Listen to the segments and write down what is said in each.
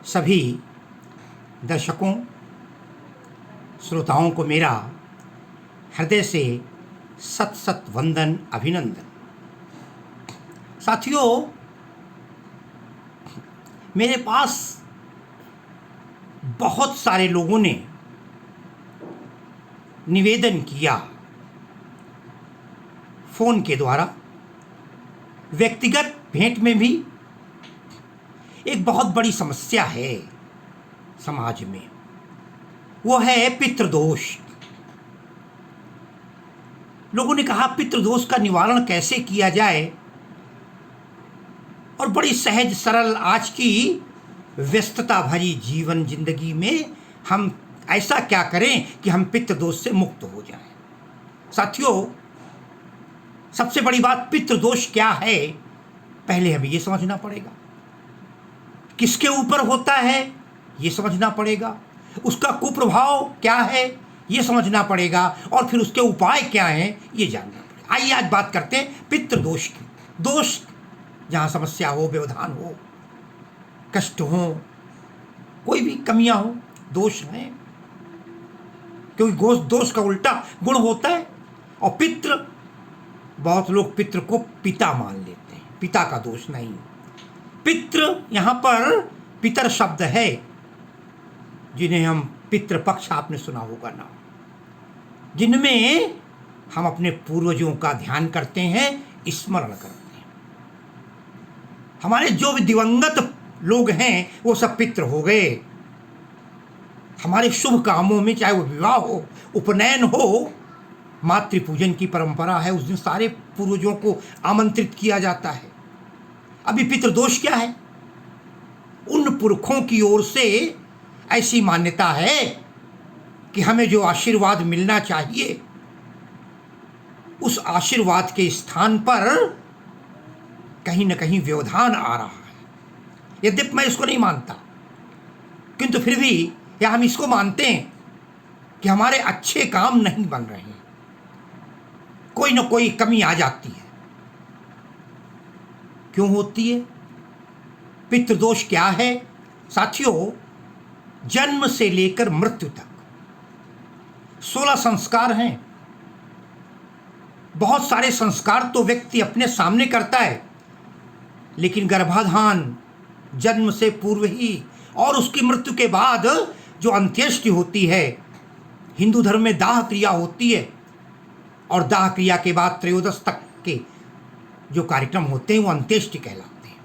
सभी दर्शकों, श्रोताओं को मेरा हृदय से सत सत वंदन, अभिनंदन। साथियों, मेरे पास बहुत सारे लोगों ने निवेदन किया, फोन के द्वारा, व्यक्तिगत भेंट में भी। एक बहुत बड़ी समस्या है समाज में, वो है पितृदोष। लोगों ने कहा पितृदोष का निवारण कैसे किया जाए, और बड़ी सहज सरल आज की व्यस्तता भरी जीवन जिंदगी में हम ऐसा क्या करें कि हम पितृदोष से मुक्त हो जाएं। साथियों, सबसे बड़ी बात, पितृदोष क्या है पहले हमें ये समझना पड़ेगा। किसके ऊपर होता है ये समझना पड़ेगा, उसका कुप्रभाव क्या है ये समझना पड़ेगा, और फिर उसके उपाय क्या हैं ये जानना पड़ेगा। आइए आज बात करते हैं पितृदोष की। दोष जहाँ समस्या हो, व्यवधान हो, कष्ट हो, कोई भी कमियां हो, दोष हैं। क्योंकि दोष का उल्टा गुण होता है। और पितृ, बहुत लोग पितृ को पिता मान लेते हैं, पिता का दोष नहीं। पितृ यहाँ पर पितर शब्द है, जिन्हें हम पितृपक्ष, आपने सुना होगा नाम, जिनमें हम अपने पूर्वजों का ध्यान करते हैं, स्मरण करते हैं। हमारे जो भी दिवंगत लोग हैं वो सब पितृ हो गए। हमारे शुभ कामों में, चाहे वो विवाह हो, उपनयन हो, मातृ पूजन की परंपरा है, उस दिन सारे पूर्वजों को आमंत्रित किया जाता है। अभी पितृदोष क्या है? उन पुरखों की ओर से ऐसी मान्यता है कि हमें जो आशीर्वाद मिलना चाहिए, उस आशीर्वाद के स्थान पर कहीं न कहीं व्यवधान आ रहा है। यद्यपि मैं इसको नहीं मानता, किंतु फिर भी या हम इसको मानते हैं कि हमारे अच्छे काम नहीं बन रहे हैं, कोई न कोई कमी आ जाती है। क्यों होती है? पितृदोष क्या है? साथियों, जन्म से लेकर मृत्यु तक 16 संस्कार हैं। बहुत सारे संस्कार तो व्यक्ति अपने सामने करता है, लेकिन गर्भाधान, जन्म से पूर्व ही और उसकी मृत्यु के बाद जो अंत्येष्टि होती है, हिंदू धर्म में दाह क्रिया होती है, और दाह क्रिया के बाद त्रयोदश तक के जो कार्यक्रम होते हैं वो अंत्येष्टि कहलाते हैं।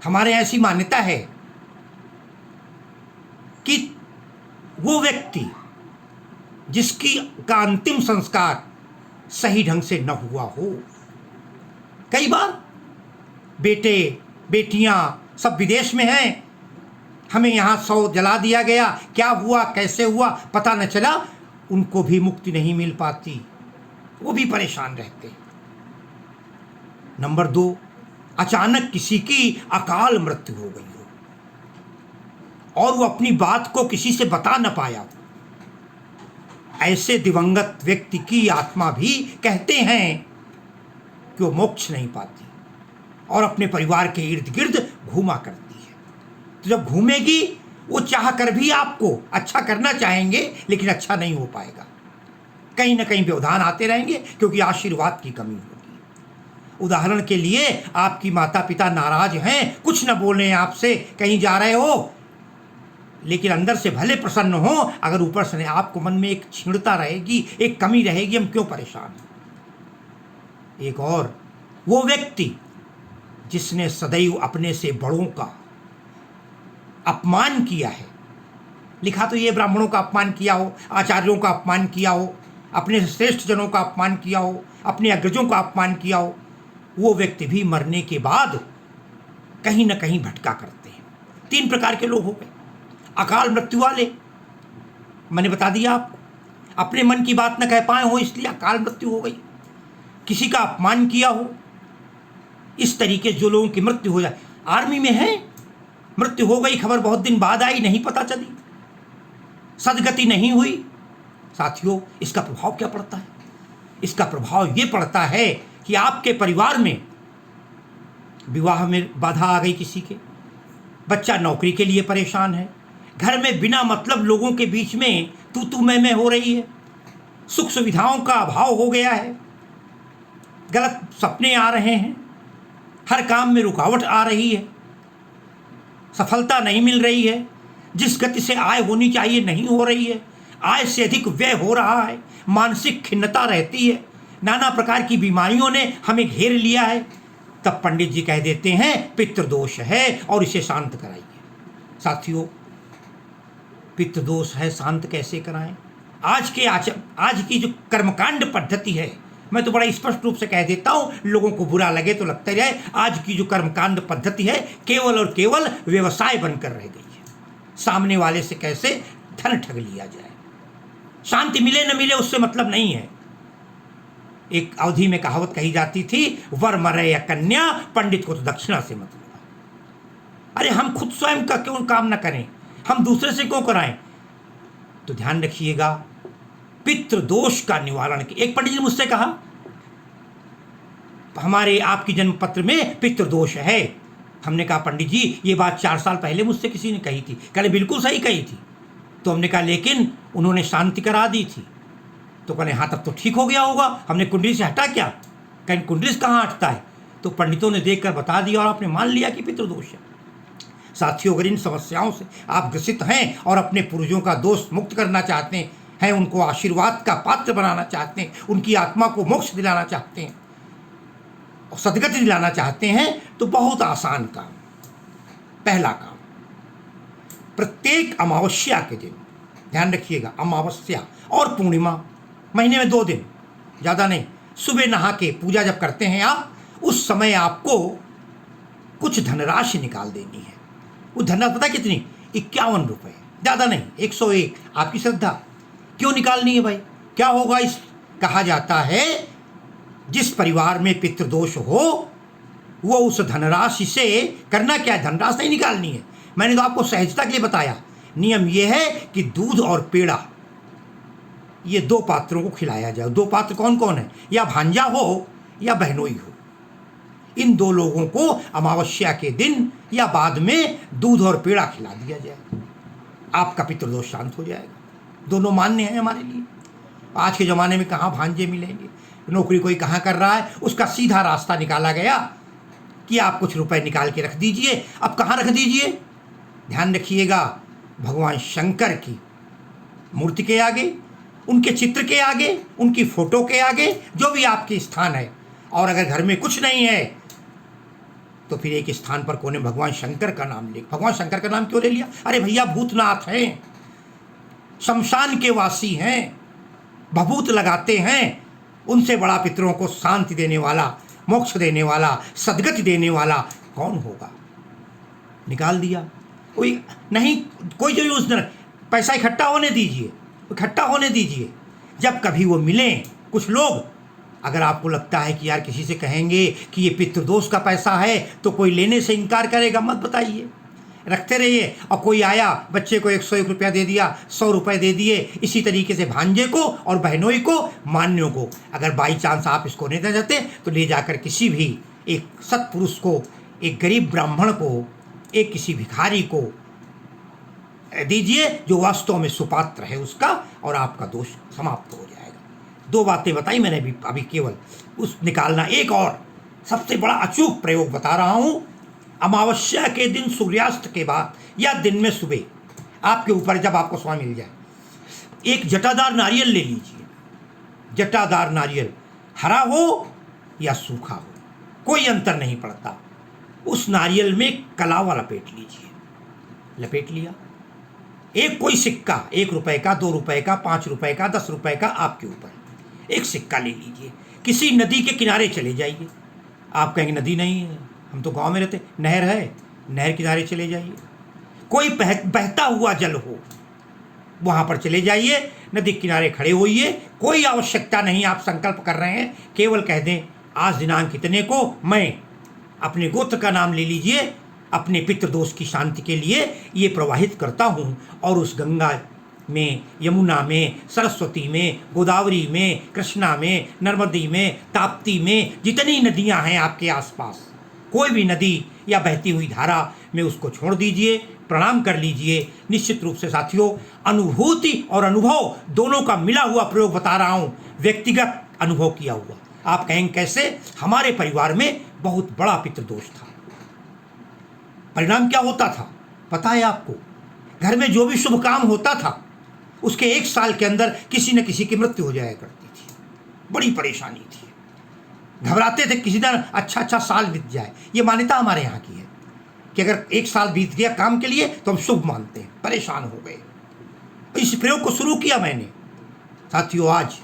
हमारे ऐसी मान्यता है कि वो व्यक्ति जिसकी का अंतिम संस्कार सही ढंग से न हुआ हो, कई बार बेटे बेटियां सब विदेश में हैं, हमें यहाँ 100 जला दिया गया, क्या हुआ कैसे हुआ पता न चला, उनको भी मुक्ति नहीं मिल पाती, वो भी परेशान रहते हैं। नंबर 2, अचानक किसी की अकाल मृत्यु हो गई हो और वो अपनी बात को किसी से बता न पाया। ऐसे दिवंगत व्यक्ति की आत्मा भी कहते हैं कि वो मोक्ष नहीं पाती और अपने परिवार के इर्द गिर्द घूमा करती है। तो जब घूमेगी, वो चाह कर भी आपको अच्छा करना चाहेंगे, लेकिन अच्छा नहीं हो पाएगा। कहीं ना कहीं व्यवधान आते रहेंगे, क्योंकि आशीर्वाद की कमी होगी। उदाहरण के लिए, आपकी माता पिता नाराज हैं, कुछ न बोल रहे हैं आपसे, कहीं जा रहे हो, लेकिन अंदर से भले प्रसन्न हो, अगर ऊपर से आपको मन में एक क्षीणता रहेगी, एक कमी रहेगी, हम क्यों परेशान हैं। एक और, वो व्यक्ति जिसने सदैव अपने से बड़ों का अपमान किया है, लिखा तो ये ब्राह्मणों का अपमान किया हो, आचार्यों का अपमान किया हो, अपने श्रेष्ठ जनों का अपमान किया हो, अपने अग्रजों का अपमान किया हो, वो व्यक्ति भी मरने के बाद कहीं न कहीं भटका करते हैं। 3 प्रकार के लोग हो गए। अकाल मृत्यु वाले, मैंने बता दिया आपको, अपने मन की बात न कह पाए हो इसलिए अकाल मृत्यु हो गई। किसी का अपमान किया हो, इस तरीके जो लोगों की मृत्यु हो जाए। आर्मी में है, मृत्यु हो गई, खबर बहुत दिन बाद आई, नहीं पता चली, सदगति नहीं हुई। साथियों, इसका प्रभाव क्या पड़ता है? इसका प्रभाव ये पड़ता है कि आपके परिवार में विवाह में बाधा आ गई, किसी के बच्चा नौकरी के लिए परेशान है, घर में बिना मतलब लोगों के बीच में तू मैं हो रही है, सुख सुविधाओं का अभाव हो गया है, गलत सपने आ रहे हैं, हर काम में रुकावट आ रही है, सफलता नहीं मिल रही है, जिस गति से आय होनी चाहिए नहीं हो रही है, आय से अधिक व्यय हो रहा है, मानसिक खिन्नता रहती है, नाना प्रकार की बीमारियों ने हमें घेर लिया है, तब पंडित जी कह देते हैं पितृदोष है और इसे शांत कराइए। साथियों, पितृदोष है, शांत कैसे कराएं? आज की जो कर्मकांड पद्धति है, मैं तो बड़ा स्पष्ट रूप से कह देता हूं, लोगों को बुरा लगे तो लगता रहे, आज की जो कर्मकांड पद्धति है केवल और केवल व्यवसाय बनकर रह गई है। सामने वाले से कैसे धन ठग लिया जाए, शांति मिले न मिले उससे मतलब नहीं है। एक अवधि में कहावत कही जाती थी, वर मरे या कन्या, पंडित को तो दक्षिणा से मतलब। अरे हम खुद स्वयं का क्यों काम न करें, हम दूसरे से क्यों कराएं? तो ध्यान रखिएगा, पितृदोष का निवारण की एक पंडित जी ने मुझसे कहा, हमारे आपकी जन्म पत्र में पितृदोष है। हमने कहा पंडित जी ये बात 4 साल पहले मुझसे किसी ने कही थी। कहले बिल्कुल सही कही थी। तो हमने कहा लेकिन उन्होंने शांति करा दी थी। तो कहले हाँ तब तो ठीक हो गया होगा, हमने कुंडली से हटा क्या? कहीं कुंडली से कहाँ हटता है? तो पंडितों ने देखकर बता दिया और आपने मान लिया कि पितृदोष है। साथियों, अगर इन समस्याओं से आप ग्रसित हैं और अपने पूर्वजों का दोष मुक्त करना चाहते हैं, उनको आशीर्वाद का पात्र बनाना चाहते हैं, उनकी आत्मा को मोक्ष दिलाना चाहते हैं और सद्गति दिलाना चाहते हैं, तो बहुत आसान काम। पहला काम, प्रत्येक अमावस्या के दिन, ध्यान रखिएगा, अमावस्या और पूर्णिमा, महीने में 2 दिन, ज़्यादा नहीं, सुबह नहा के पूजा जब करते हैं आप, उस समय आपको कुछ धनराशि निकाल देनी है। वो धनराशि पता कितनी? 51 रुपये, ज़्यादा नहीं, 101। आपकी श्रद्धा। क्यों निकालनी है भाई? क्या होगा इस? कहा जाता है जिस परिवार में पितृदोष हो वो उस धनराशि से करना क्या है, धनराशि नहीं निकालनी है। मैंने तो आपको सहजता के लिए बताया। नियम यह है कि दूध और पेड़ा, ये 2 पात्रों को खिलाया जाए। 2 पात्र कौन कौन है? या भांजा हो या बहनोई हो। इन 2 लोगों को अमावस्या के दिन या बाद में दूध और पेड़ा खिला दिया जाए, आपका पितृदोष शांत हो जाएगा। दोनों मान्य हैं हमारे लिए। आज के ज़माने में कहाँ भांजे मिलेंगे, नौकरी कोई कहाँ कर रहा है, उसका सीधा रास्ता निकाला गया कि आप कुछ रुपए निकाल के रख दीजिए। अब कहाँ रख दीजिए? ध्यान रखिएगा, भगवान शंकर की मूर्ति के आगे, उनके चित्र के आगे, उनकी फोटो के आगे, जो भी आपके स्थान है। और अगर घर में कुछ नहीं है तो फिर एक स्थान पर कोने भगवान शंकर का नाम ले। भगवान शंकर का नाम क्यों ले लिया? अरे भैया भूतनाथ हैं, शमशान के वासी हैं, भभूत लगाते हैं। उनसे बड़ा पितरों को शांति देने वाला, मोक्ष देने वाला, सद्गति देने वाला कौन होगा? निकाल दिया। कोई नहीं, कोई जो यूज न, पैसा इकट्ठा होने दीजिए, इकट्ठा होने दीजिए। जब कभी वो मिलें, कुछ लोग, अगर आपको लगता है कि यार किसी से कहेंगे कि ये पितृदोष का पैसा है तो कोई लेने से इनकार करेगा, मत बताइए, रखते रहिए। और कोई आया, बच्चे को 101 रुपया दे दिया, 100 रुपये दे दिए। इसी तरीके से भांजे को और बहनोई को, मान्यों को, अगर बाई चांस आप इसको नहीं दे जाते तो ले जाकर किसी भी एक सत्पुरुष को, एक गरीब ब्राह्मण को, एक किसी भिखारी को दीजिए जो वास्तव में सुपात्र है उसका, और आपका दोष समाप्त हो जाएगा। 2 बातें बताई मैंने अभी केवल उस निकालना। एक और सबसे बड़ा अचूक प्रयोग बता रहा हूँ। अमावस्या के दिन सूर्यास्त के बाद या दिन में सुबह, आपके ऊपर जब आपको समय मिल जाए, एक जटादार नारियल ले लीजिए। जटादार नारियल हरा हो या सूखा हो, कोई अंतर नहीं पड़ता। उस नारियल में कलावा लपेट लीजिए। लपेट लिया, एक कोई सिक्का, 1 रुपए का, 2 रुपए का, 5 रुपए का, 10 रुपए का, आपके ऊपर एक सिक्का ले लीजिए। किसी नदी के किनारे चले जाइए। आप कहेंगे नदी नहीं है, हम तो गांव में रहते, नहर है, नहर किनारे चले जाइए। कोई बहता हुआ जल हो, वहाँ पर चले जाइए, नदी किनारे खड़े होइए। कोई आवश्यकता नहीं, आप संकल्प कर रहे हैं, केवल कह दें आज दिनांक कितने को मैं अपने गोत्र का नाम ले लीजिए, अपने पितृदोष की शांति के लिए ये प्रवाहित करता हूँ। और उस गंगा में, यमुना में, सरस्वती में, गोदावरी में, कृष्णा में, नर्मदी में, ताप्ती में, जितनी नदियाँ हैं आपके आसपास, कोई भी नदी या बहती हुई धारा में उसको छोड़ दीजिए, प्रणाम कर लीजिए। निश्चित रूप से साथियों, अनुभूति और अनुभव दोनों का मिला हुआ प्रयोग बता रहा हूँ, व्यक्तिगत अनुभव किया हुआ। आप कहेंगे कैसे? हमारे परिवार में बहुत बड़ा पितृदोष था। परिणाम क्या होता था पता है आपको? घर में जो भी शुभ काम होता था उसके 1 साल के अंदर किसी न किसी की मृत्यु हो जाया करती थी। बड़ी परेशानी थी, घबराते थे किसी दिन अच्छा साल बीत जाए। ये मान्यता हमारे यहाँ की है कि अगर 1 साल बीत गया काम के लिए तो हम शुभ मानते हैं। परेशान हो गए, इस प्रयोग को शुरू किया मैंने। साथियों, आज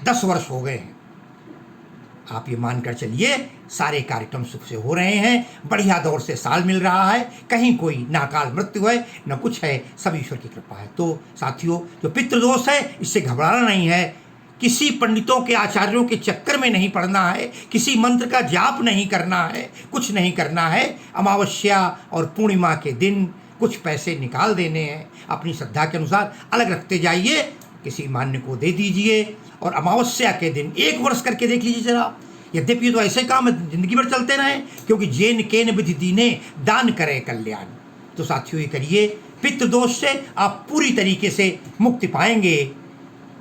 10 वर्ष हो गए हैं। आप ये मानकर चलिए सारे कार्यक्रम सुख से हो रहे हैं, बढ़िया दौर से साल मिल रहा है, कहीं कोई नाकाल मृत्यु है न कुछ है, सब ईश्वर की कृपा है। तो साथियों, जो पितृदोष है इससे घबराना नहीं है, किसी पंडितों के आचार्यों के चक्कर में नहीं पड़ना है, किसी मंत्र का जाप नहीं करना है, कुछ नहीं करना है। अमावस्या और पूर्णिमा के दिन कुछ पैसे निकाल देने हैं, अपनी श्रद्धा के अनुसार अलग रखते जाइए, किसी मान्य को दे दीजिए और अमावस्या के दिन 1 वर्ष करके देख लीजिए जरा। यद्यपि तो ऐसे काम जिंदगी भर चलते रहें, क्योंकि जेन केन विधि दीने दान करे कल्याण। तो साथियों, ये करिए, पितृदोष से आप पूरी तरीके से मुक्ति पाएंगे,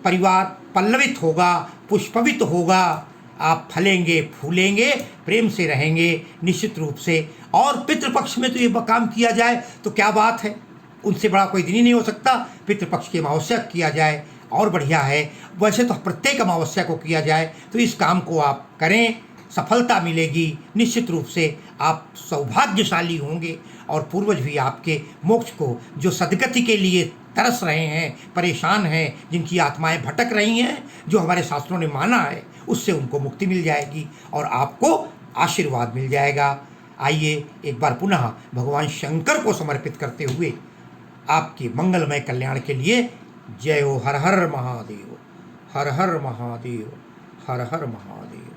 परिवार पल्लवित होगा, पुष्पवित होगा, आप फलेंगे फूलेंगे, प्रेम से रहेंगे निश्चित रूप से। और पितृपक्ष में तो ये काम किया जाए तो क्या बात है, उनसे बड़ा कोई दिन ही नहीं हो सकता। पितृपक्ष की अमावस्या किया जाए और बढ़िया है। वैसे तो प्रत्येक अमावस्या को किया जाए, तो इस काम को आप करें, सफलता मिलेगी निश्चित रूप से। आप सौभाग्यशाली होंगे और पूर्वज भी आपके मोक्ष को, जो सदगति के लिए तरस रहे हैं, परेशान हैं, जिनकी आत्माएं भटक रही हैं, जो हमारे शास्त्रों ने माना है, उससे उनको मुक्ति मिल जाएगी और आपको आशीर्वाद मिल जाएगा। आइए एक बार पुनः भगवान शंकर को समर्पित करते हुए आपके मंगलमय कल्याण के लिए जय हो। हर हर महादेव, हर हर महादेव, हर हर महादेव।